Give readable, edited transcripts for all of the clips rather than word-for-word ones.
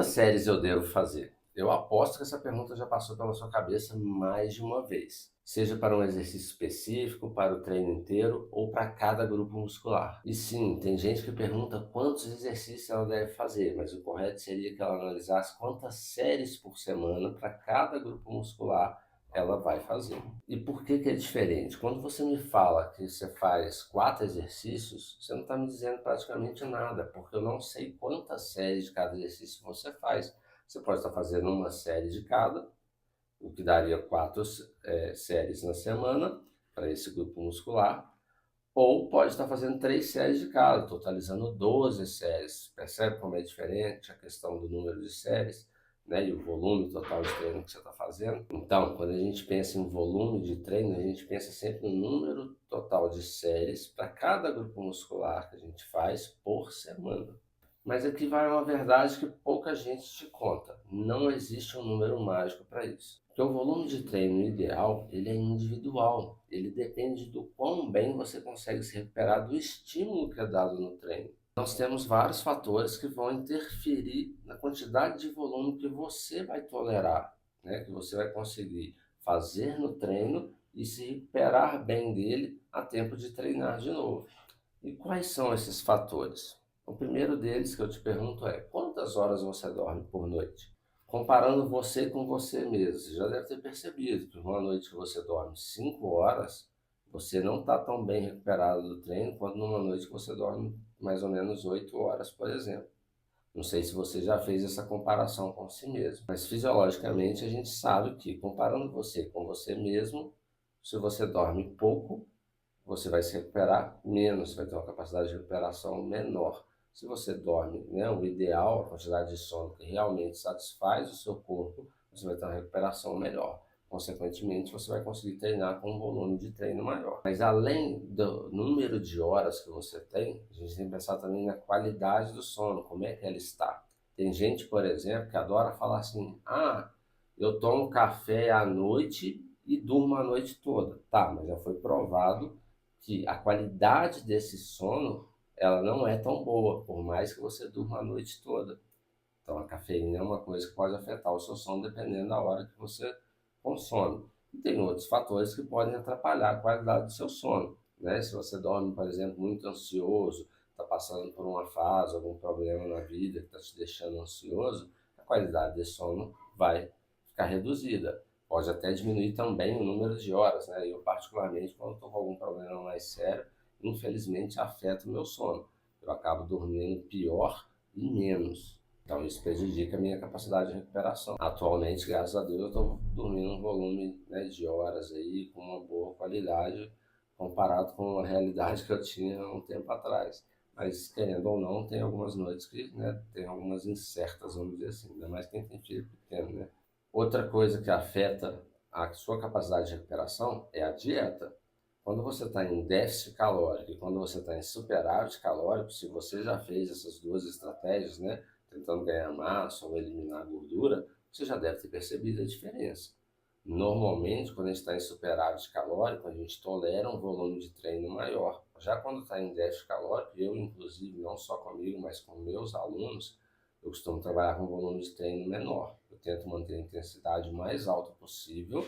Quantas séries eu devo fazer? Eu aposto que essa pergunta já passou pela sua cabeça mais de uma vez, seja para um exercício específico, para o treino inteiro ou para cada grupo muscular. E sim, tem gente que pergunta quantos exercícios ela deve fazer, mas o correto seria que ela analisasse quantas séries por semana para cada grupo muscular ela vai fazer. E por que é diferente? Quando você me fala que você faz 4 exercícios, você não está me dizendo praticamente nada, porque eu não sei quantas séries de cada exercício você faz. Você pode estar fazendo uma série de cada, o que daria 4 séries na semana para esse grupo muscular, ou pode estar fazendo 3 séries de cada, totalizando 12 séries. Percebe como é diferente a questão do número de séries, né, e o volume total de treino que você está fazendo? Então, quando a gente pensa em volume de treino, a gente pensa sempre no número total de séries para cada grupo muscular que a gente faz por semana. Mas aqui vai uma verdade que pouca gente te conta. Não existe um número mágico para isso. Porque o volume de treino ideal, ele é individual. Ele depende do quão bem você consegue se recuperar do estímulo que é dado no treino. Nós temos vários fatores que vão interferir na quantidade de volume que você vai tolerar, né? Que você vai conseguir fazer no treino e se recuperar bem dele a tempo de treinar de novo. E quais são esses fatores? O primeiro deles que eu te pergunto é: quantas horas você dorme por noite? Comparando você com você mesmo, você já deve ter percebido que uma noite que você dorme 5 horas, você não está tão bem recuperado do treino quanto numa noite que você dorme mais ou menos 8 horas, por exemplo. Não sei se você já fez essa comparação com si mesmo, mas fisiologicamente a gente sabe que, comparando você com você mesmo, se você dorme pouco, você vai se recuperar menos, vai ter uma capacidade de recuperação menor. Se você dorme, né, o ideal, a quantidade de sono que realmente satisfaz o seu corpo, você vai ter uma recuperação melhor. Consequentemente, você vai conseguir treinar com um volume de treino maior. Mas além do número de horas que você tem, a gente tem que pensar também na qualidade do sono, como é que ela está. Tem gente, por exemplo, que adora falar assim: ah, eu tomo café à noite e durmo a noite toda. Tá, mas já foi provado que a qualidade desse sono ela não é tão boa, por mais que você durma a noite toda. Então a cafeína é uma coisa que pode afetar o seu sono dependendo da hora que você consome. E tem outros fatores que podem atrapalhar a qualidade do seu sono, né? Se você dorme, por exemplo, muito ansioso, está passando por uma fase, algum problema na vida que está te deixando ansioso, a qualidade desse sono vai ficar reduzida. Pode até diminuir também o número de horas, né? Eu, particularmente, quando estou com algum problema mais sério, infelizmente afeta o meu sono. Eu acabo dormindo pior e menos. Então isso prejudica a minha capacidade de recuperação. Atualmente, graças a Deus, eu estou dormindo um volume, né, de horas aí com uma boa qualidade comparado com a realidade que eu tinha há um tempo atrás. Mas, querendo ou não, tem algumas noites que, né, tem algumas incertas, vamos dizer assim, ainda mais quem tem filho pequeno, né? Outra coisa que afeta a sua capacidade de recuperação é a dieta. Quando você está em déficit calórico e quando você está em superávit calórico, se você já fez essas duas estratégias, né, tentando ganhar massa ou eliminar gordura, você já deve ter percebido a diferença. Normalmente, quando a gente está em superávit calórico, a gente tolera um volume de treino maior. Já quando está em déficit calórico, eu, inclusive, não só comigo, mas com meus alunos, eu costumo trabalhar com um volume de treino menor. Eu tento manter a intensidade mais alta possível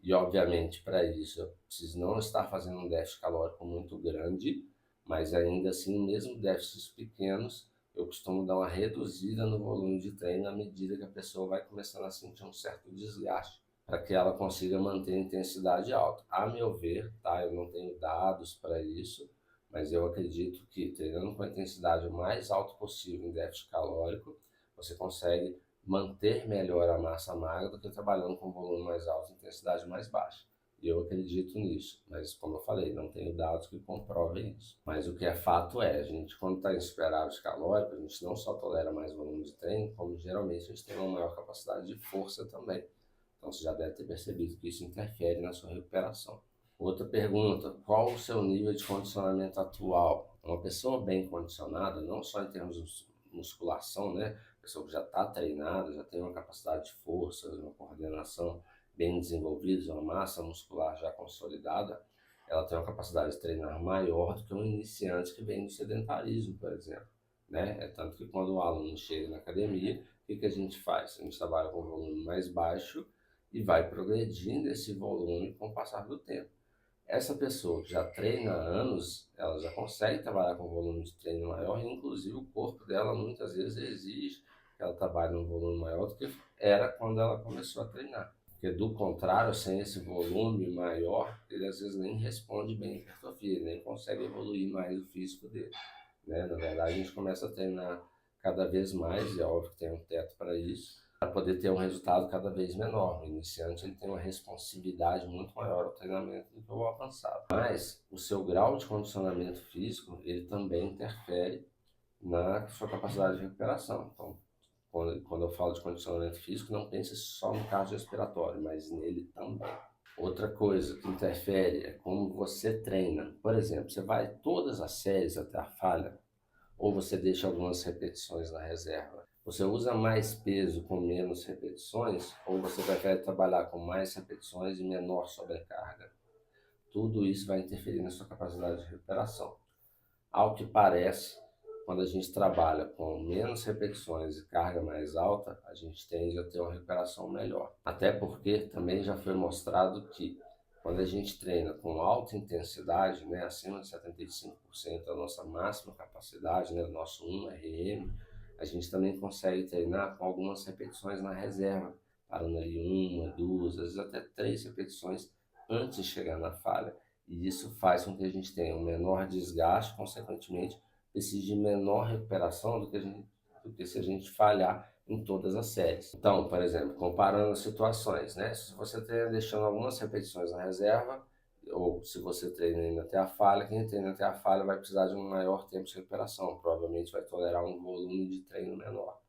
e, obviamente, para isso eu preciso não estar fazendo um déficit calórico muito grande, mas ainda assim, mesmo déficits pequenos, eu costumo dar uma reduzida no volume de treino à medida que a pessoa vai começando a sentir um certo desgaste, para que ela consiga manter a intensidade alta. A meu ver, tá? Eu não tenho dados para isso, mas eu acredito que treinando com a intensidade o mais alta possível em déficit calórico, você consegue manter melhor a massa magra do que trabalhando com volume mais alto e intensidade mais baixa. E eu acredito nisso, mas como eu falei, não tenho dados que comprovem isso. Mas o que é fato é, a gente quando está em superávit calórico, a gente não só tolera mais volume de treino, como geralmente a gente tem uma maior capacidade de força também. Então você já deve ter percebido que isso interfere na sua recuperação. Outra pergunta: qual o seu nível de condicionamento atual? Uma pessoa bem condicionada, não só em termos de musculação, né? Pessoa que já está treinada, já tem uma capacidade de força, uma coordenação bem desenvolvida, uma massa muscular já consolidada, ela tem uma capacidade de treinar maior do que um iniciante que vem do sedentarismo, por exemplo. Né? É tanto que quando o aluno chega na academia, que a gente faz? A gente trabalha com um volume mais baixo e vai progredindo esse volume com o passar do tempo. Essa pessoa que já treina há anos, ela já consegue trabalhar com um volume de treino maior e inclusive o corpo dela muitas vezes exige que ela trabalhe num volume maior do que era quando ela começou a treinar. Porque do contrário, sem esse volume maior, ele às vezes nem responde bem à hipertrofia, ele nem consegue evoluir mais o físico dele, né? Na verdade, a gente começa a treinar cada vez mais, e é óbvio que tem um teto para isso, para poder ter um resultado cada vez menor. O iniciante ele tem uma responsividade muito maior ao treinamento do que o avançado. Mas o seu grau de condicionamento físico, ele também interfere na sua capacidade de recuperação. Então, quando eu falo de condicionamento físico, não pense só no cardiorrespiratório, mas nele também. Outra coisa que interfere é como você treina. Por exemplo, você vai todas as séries até a falha, ou você deixa algumas repetições na reserva? Você usa mais peso com menos repetições, ou você prefere trabalhar com mais repetições e menor sobrecarga? Tudo isso vai interferir na sua capacidade de recuperação. Ao que parece, quando a gente trabalha com menos repetições e carga mais alta, a gente tende a ter uma recuperação melhor. Até porque também já foi mostrado que quando a gente treina com alta intensidade, né, acima de 75% da nossa máxima capacidade, né, do nosso 1 RM, a gente também consegue treinar com algumas repetições na reserva, parando ali 1, 2, às vezes até 3 repetições antes de chegar na falha. E isso faz com que a gente tenha um menor desgaste, consequentemente, precise de menor recuperação do que se a gente falhar em todas as séries. Então, por exemplo, comparando as situações, né? Se você treina deixando algumas repetições na reserva, ou se você treina indo até a falha, quem treina até a falha vai precisar de um maior tempo de recuperação, provavelmente vai tolerar um volume de treino menor.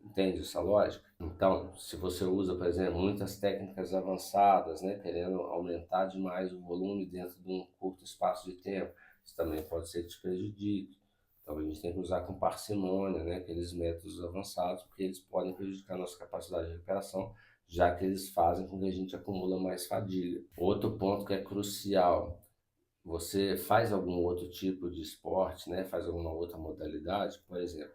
Entende essa lógica? Então, se você usa, por exemplo, muitas técnicas avançadas, né, querendo aumentar demais o volume dentro de um curto espaço de tempo, isso também pode ser que te prejudique. Então, a gente tem que usar com parcimônia, né, aqueles métodos avançados, porque eles podem prejudicar a nossa capacidade de recuperação, já que eles fazem com que a gente acumula mais fadiga. Outro ponto que é crucial, você faz algum outro tipo de esporte, né, faz alguma outra modalidade, por exemplo,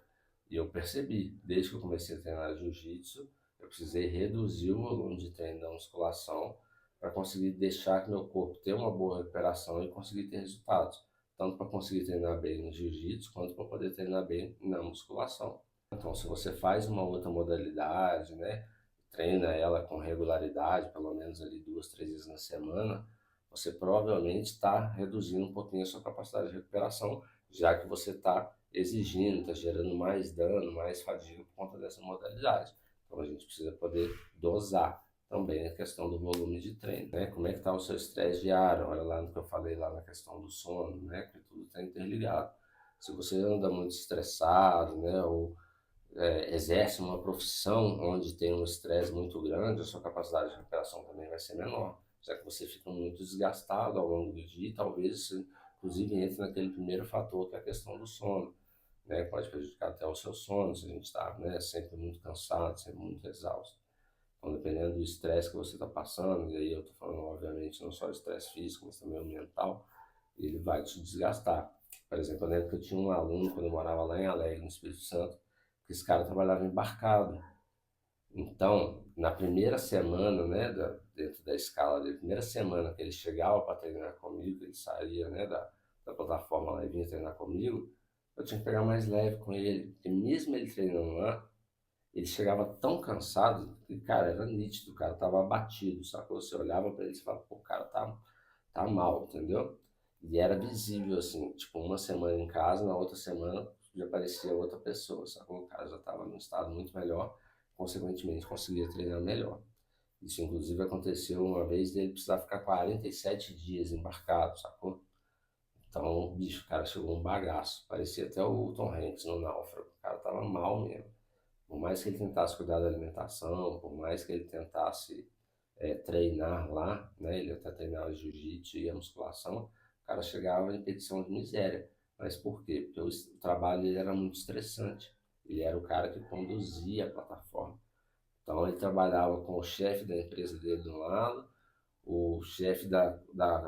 e eu percebi, desde que eu comecei a treinar jiu-jitsu, eu precisei reduzir o volume de treino da musculação para conseguir deixar que meu corpo tenha uma boa recuperação e conseguir ter resultados. Tanto para conseguir treinar bem no jiu-jitsu, quanto para poder treinar bem na musculação. Então, se você faz uma outra modalidade, né, treina ela com regularidade, pelo menos ali 2, 3 vezes na semana, você provavelmente está reduzindo um pouquinho a sua capacidade de recuperação, já que você está exigindo, está gerando mais dano, mais fadiga por conta dessa modalidade. Então a gente precisa poder dosar também a questão do volume de treino, né? Como é que está o seu estresse diário? Olha lá no que eu falei lá na questão do sono, né? Que tudo está interligado. Se você anda muito estressado, né? Ou exerce uma profissão onde tem um estresse muito grande, a sua capacidade de recuperação também vai ser menor, já que você fica muito desgastado ao longo do dia e talvez isso, inclusive, entre naquele primeiro fator que é a questão do sono, né? Pode prejudicar até o seu sono se a gente está, né, sempre muito cansado, sempre muito exausto. Então, dependendo do estresse que você está passando, e aí eu estou falando, obviamente, não só o estresse físico, mas também o mental, ele vai te desgastar. Por exemplo, eu lembro que eu tinha um aluno, quando eu morava lá em Alegre, no Espírito Santo, que esse cara trabalhava embarcado. Então, na primeira semana, né, dentro da escala dele, primeira semana que ele chegava para treinar comigo, ele saía, né, da plataforma lá e vinha treinar comigo, eu tinha que pegar mais leve com ele, porque mesmo ele treinando lá, ele chegava tão cansado que, cara, era nítido, o cara tava abatido, sacou? Você olhava para ele e falava, pô, o cara tá mal, entendeu? E era visível, assim, tipo, uma semana em casa, na outra semana já parecia outra pessoa, sacou? O cara já estava num estado muito melhor, consequentemente conseguia treinar melhor. Isso, inclusive, aconteceu uma vez dele precisar ficar 47 dias embarcado, sacou? Então, bicho, o cara chegou um bagaço. Parecia até o Tom Hanks no Náufrago. O cara tava mal mesmo. Por mais que ele tentasse cuidar da alimentação, por mais que ele tentasse treinar lá, né? Ele até treinava jiu-jitsu e a musculação, o cara chegava em petição de miséria. Mas por quê? Porque o trabalho dele era muito estressante. Ele era o cara que conduzia a plataforma. Então ele trabalhava com o chefe da empresa dele de um lado, o chefe da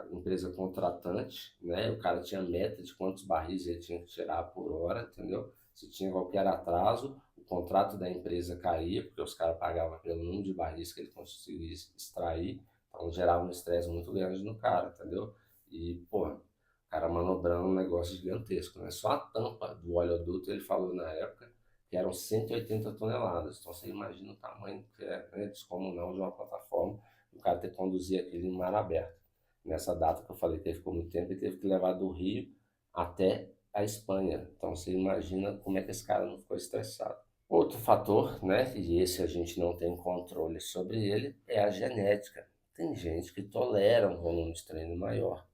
empresa contratante, né? O cara tinha meta de quantos barris ele tinha que tirar por hora, entendeu? Se tinha qualquer atraso, o contrato da empresa caía, porque os caras pagavam pelo número de barris que ele conseguia extrair, então gerava um estresse muito grande no cara, entendeu? E, pô, o cara manobrando um negócio gigantesco, né? Só a tampa do oleoduto, ele falou na época, que eram 180 toneladas. Então você imagina o tamanho que é, né, descomunal de uma plataforma, o cara ter que conduzir aquilo em mar aberto. Nessa data que eu falei que ele ficou muito tempo, ele teve que levar do Rio até a Espanha. Então você imagina como é que esse cara não ficou estressado. Outro fator, né, e esse a gente não tem controle sobre ele, é a genética. Tem gente que tolera um volume de treino maior.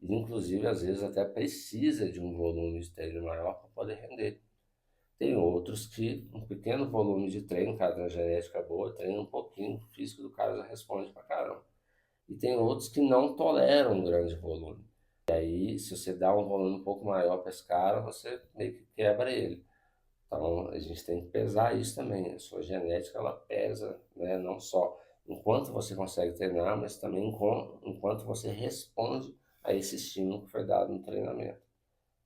E, inclusive, às vezes até precisa de um volume de treino maior para poder render. Tem outros que um pequeno volume de treino, o cara tem uma genética boa, treina um pouquinho, o físico do cara já responde pra caramba. E tem outros que não toleram um grande volume. E aí, se você dá um volume um pouco maior para esse cara, você meio que quebra ele. Então, a gente tem que pesar isso também. A sua genética, ela pesa, né? Não só enquanto você consegue treinar, mas também enquanto você responde a esse estímulo que foi dado no treinamento.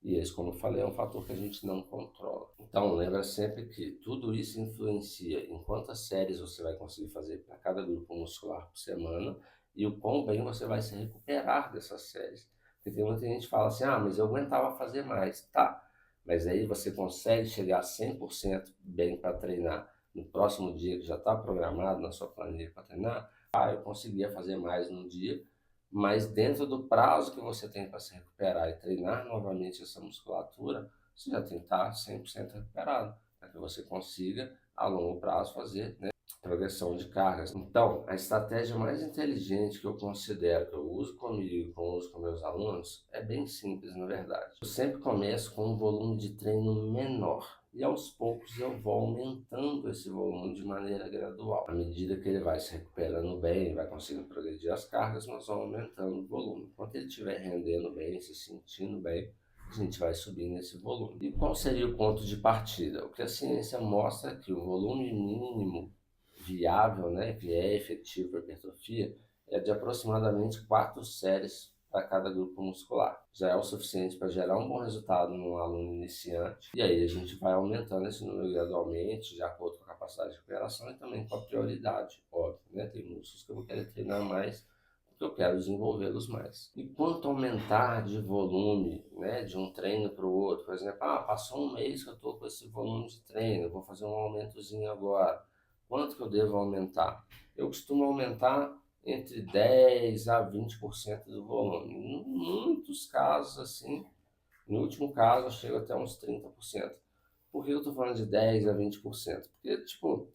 E esse, como eu falei, é um fator que a gente não controla. Então, lembra sempre que tudo isso influencia em quantas séries você vai conseguir fazer para cada grupo muscular por semana e o quão bem você vai se recuperar dessas séries. Porque tem muita gente que fala assim, ah, mas eu aguentava fazer mais. Tá, mas aí você consegue chegar 100% bem para treinar no próximo dia que já está programado na sua planilha para treinar. Ah, eu conseguia fazer mais num dia, mas dentro do prazo que você tem para se recuperar e treinar novamente essa musculatura, você já tem que estar 100% recuperado, para que você consiga, a longo prazo, fazer, né, progressão de cargas. Então, a estratégia mais inteligente que eu considero, que eu uso comigo, que eu uso com meus alunos, é bem simples, na verdade. Eu sempre começo com um volume de treino menor. E aos poucos eu vou aumentando esse volume de maneira gradual. À medida que ele vai se recuperando bem, vai conseguindo progredir as cargas, nós vamos aumentando o volume. Quando ele estiver rendendo bem, se sentindo bem, a gente vai subindo esse volume. E qual seria o ponto de partida? O que a ciência mostra é que o volume mínimo viável, né, que é efetivo para hipertrofia, é de aproximadamente 4 séries para cada grupo muscular. Já é o suficiente para gerar um bom resultado num aluno iniciante. E aí a gente vai aumentando esse número gradualmente, de acordo com a capacidade de recuperação e também com a prioridade, óbvio, né? Tem músculos que eu vou querer treinar mais, porque eu quero desenvolvê-los mais. E quanto aumentar de volume, né, de um treino para o outro, por exemplo, passou um mês que eu estou com esse volume de treino, eu vou fazer um aumentozinho agora. Quanto que eu devo aumentar? Eu costumo aumentar entre 10 a 20% do volume. Em muitos casos, assim, no último caso, eu chego até uns 30%. Por que eu estou falando de 10 a 20%? Porque, tipo,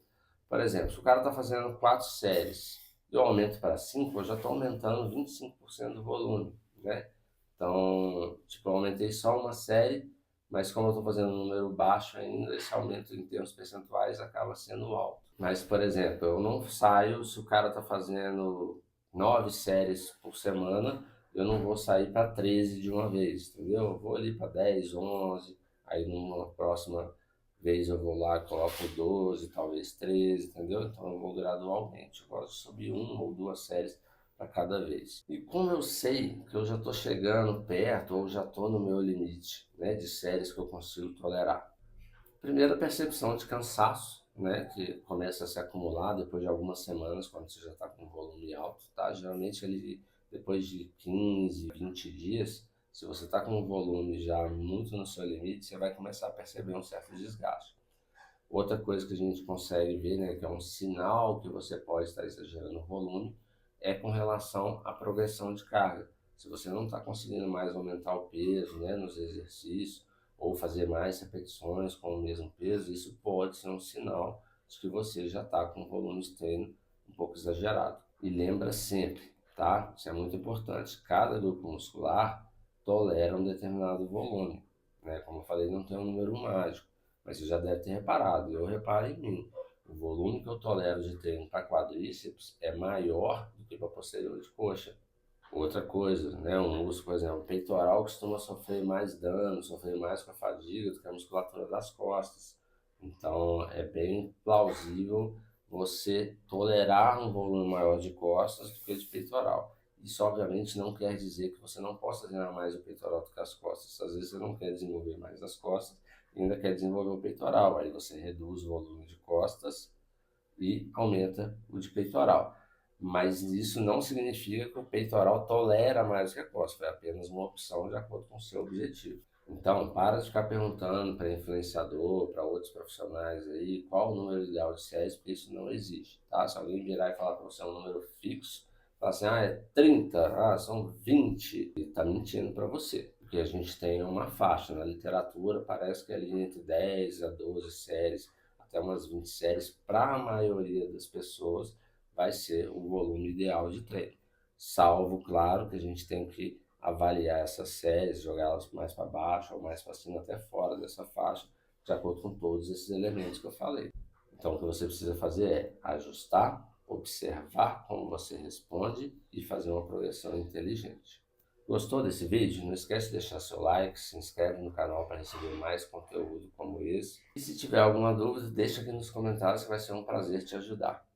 por exemplo, se o cara está fazendo 4 séries e eu aumento para 5, eu já estou aumentando 25% do volume, né? Então, tipo, eu aumentei só uma série, mas como eu estou fazendo um número baixo ainda, esse aumento em termos percentuais acaba sendo alto. Mas, por exemplo, eu não saio, se o cara está fazendo 9 séries por semana, eu não vou sair para 13 de uma vez, entendeu? Eu vou ali para 10, 11, aí numa próxima vez eu vou lá, coloco 12, talvez 13, entendeu? Então eu vou gradualmente, eu gosto de subir uma ou duas séries para cada vez. E como eu sei que eu já estou chegando perto ou já estou no meu limite, né, de séries que eu consigo tolerar. Primeira percepção de cansaço, né, que começa a se acumular depois de algumas semanas, quando você já está com um volume alto, tá? Geralmente ele, depois de 15, 20 dias, se você está com um volume já muito no seu limite, você vai começar a perceber um certo desgaste. Outra coisa que a gente consegue ver, né, que é um sinal que você pode estar exagerando o volume, é com relação à progressão de carga. Se você não está conseguindo mais aumentar o peso, né, nos exercícios, ou fazer mais repetições com o mesmo peso, isso pode ser um sinal de que você já está com um volume de treino um pouco exagerado. E lembra sempre, tá? Isso é muito importante. Cada grupo muscular tolera um determinado volume, né? Como eu falei, não tem um número mágico, mas você já deve ter reparado. Eu reparo em mim. O volume que eu tolero de treino para quadríceps é maior do que para posterior de coxa. Outra coisa, né, um músculo, por exemplo, o peitoral costuma sofrer mais dano, sofrer mais com a fadiga do que a musculatura das costas. Então, é bem plausível você tolerar um volume maior de costas do que de peitoral. Isso, obviamente, não quer dizer que você não possa treinar mais o peitoral do que as costas. Às vezes, você não quer desenvolver mais as costas e ainda quer desenvolver o peitoral. Aí você reduz o volume de costas e aumenta o de peitoral. Mas isso não significa que o peitoral tolera mais que a costa, foi apenas uma opção de acordo com o seu objetivo. Então, para de ficar perguntando para influenciador, para outros profissionais aí, qual o número ideal de séries, porque isso não existe, tá? Se alguém virar e falar para você um número fixo, falar assim, é 30, são 20, ele está mentindo para você. Porque a gente tem uma faixa na literatura, parece que é ali entre 10 a 12 séries, até umas 20 séries, para a maioria das pessoas, vai ser o volume ideal de treino. Salvo, claro, que a gente tem que avaliar essas séries, jogá-las mais para baixo ou mais para cima, até fora dessa faixa, de acordo com todos esses elementos que eu falei. Então, o que você precisa fazer é ajustar, observar como você responde e fazer uma progressão inteligente. Gostou desse vídeo? Não esquece de deixar seu like, se inscreve no canal para receber mais conteúdo como esse. E se tiver alguma dúvida, deixa aqui nos comentários que vai ser um prazer te ajudar.